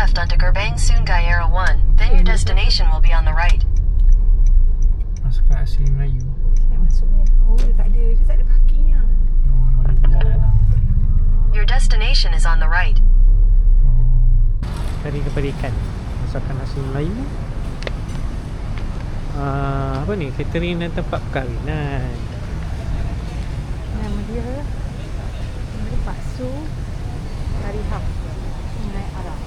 left onto Gerbang Sungai 1. Then your destination will be on the right. Masuk kat Asli Melayu. Nak masuk ni. Oh, dia tak ada. Dia tak ada parking yang. Oh, boleh berjalan lah. Your destination is on the right. Kari kepada ikan. Masakan Asli Melayu. Apa ni? Catering dan tempat perkahwinan. Nama dia bakso kari ham dengan Arab.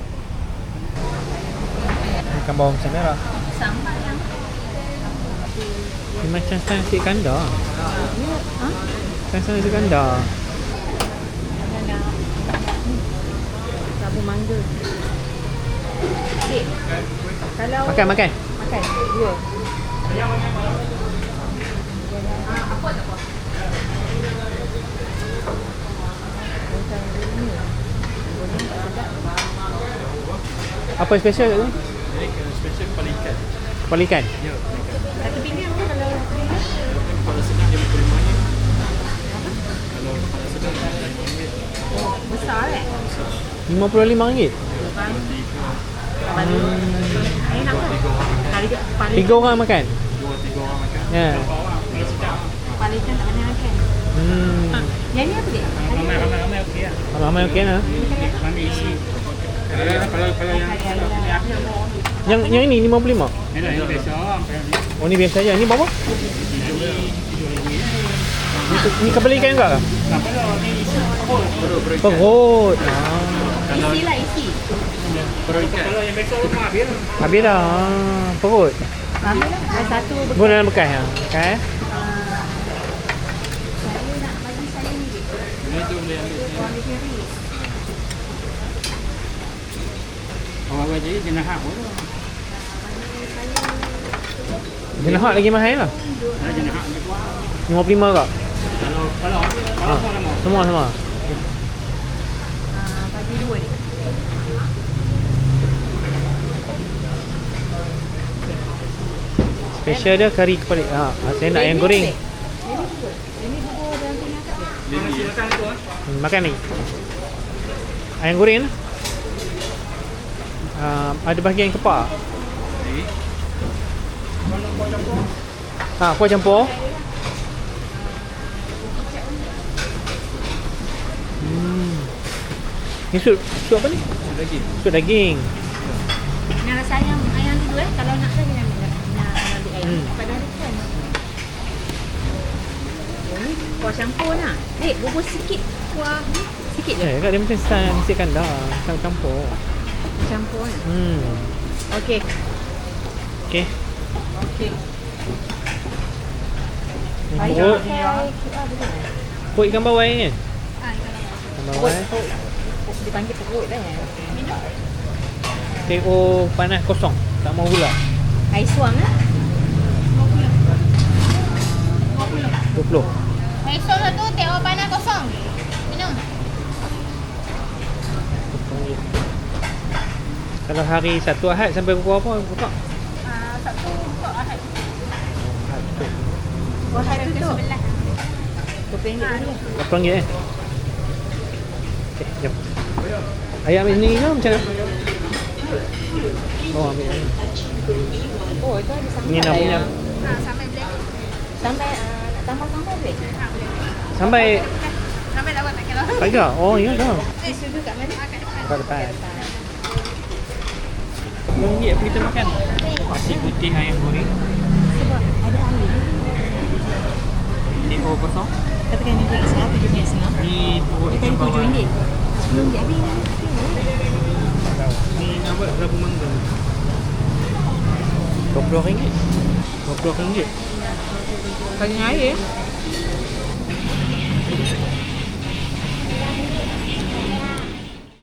Ikan bawang macam merah. Sambal yang Dia macam nasi kandar. dia Macam nasi kandar. Sabu mangga. Dek, kalau Makan. makan dua. Apa special kat tu? Special kepala ikan. Kepala ikan? Ya, Satu pinggan ke kalau satu pinggan? kepala sedang dia RM55. Kalau kepala sedang dia RM5. Oh, besar RM55? Enak kan? Kari dia kepala 3 orang makan? 2-3 orang makan. Ya. kepala ikan tak pernah makan. Yang ni apa dia? Ramai okey lah. Ramai okey lah. Ramai isi. Kalau yang Yang ini 55? yang biasa Oh ni biasa je. Ni berapa? Ni kepala ikan juga ke? Perut. Isi lah, isi. perut ikan. Kalau yang biasa rumah habis lah. Habis dah. Perut. Ambil lah. Ada satu bekas. Guna dalam bekas ya. Okay. Saya nak bagi saya ni. Ini tu boleh ambil. Orang dia kiri. Orang jadi jenah hak pun. Jenahak lagi mahal lah. Ada jenah hak lebih kuat. 55 kak? Kalau Semua. Bagi dua ni. Special dia kari kepala. Saya nak yang goreng. Ini bubur dalam tengah kat dia. dia silakan tu ah. Makan ni. Ayam goreng lah. Ada bahagian kepak. Kuah campur. Ni sup apa ni? Daging. Sup daging. Nak rasa ayam dulu kalau nak kan nak ambil ayam. Pada hari kan. Oh ni kuah campur nak. Dek, bubur sikit kuah ni. Sikit je. Kat dia macam nasi kandar. Campur. Campur kan. Okey. Okey. Ayam. Perut ikan bawal ni kan? Ikan bawal. Dipanggil perut dah ya. TO panas kosong. Tak mau gula. Air suam lah. 20. Esok tu teh panas kosong. Minum. Kalau hari Sabtu Ahad sampai pukul apa buka? Sabtu buka Ahad. Ahad tu. Wah, hari tu. Sebelah. RM20 RM8 eh? Okay, jom. Ayam ni ke macam mana? Oh, ambil ni. Oh, itu ada sambal. Ni nak punya. Sampai black. Sampai nak tambah sambal boleh? Sampai Sampai dah buat tak kira. tak ke? Oh, ya dah. Sudu kat mana? Kat depan. Kat depan. RM2 apa kita makan? Nasi putih ayam goreng. Sebab ada air. TO kosong. Katakan RM2.5, RM7.5. Ni perut Dia ikan tadi bawal. RM7. RM10 habis. Tak tahu. Ni nak buat berapa mangga? RM20. RM20. Kali air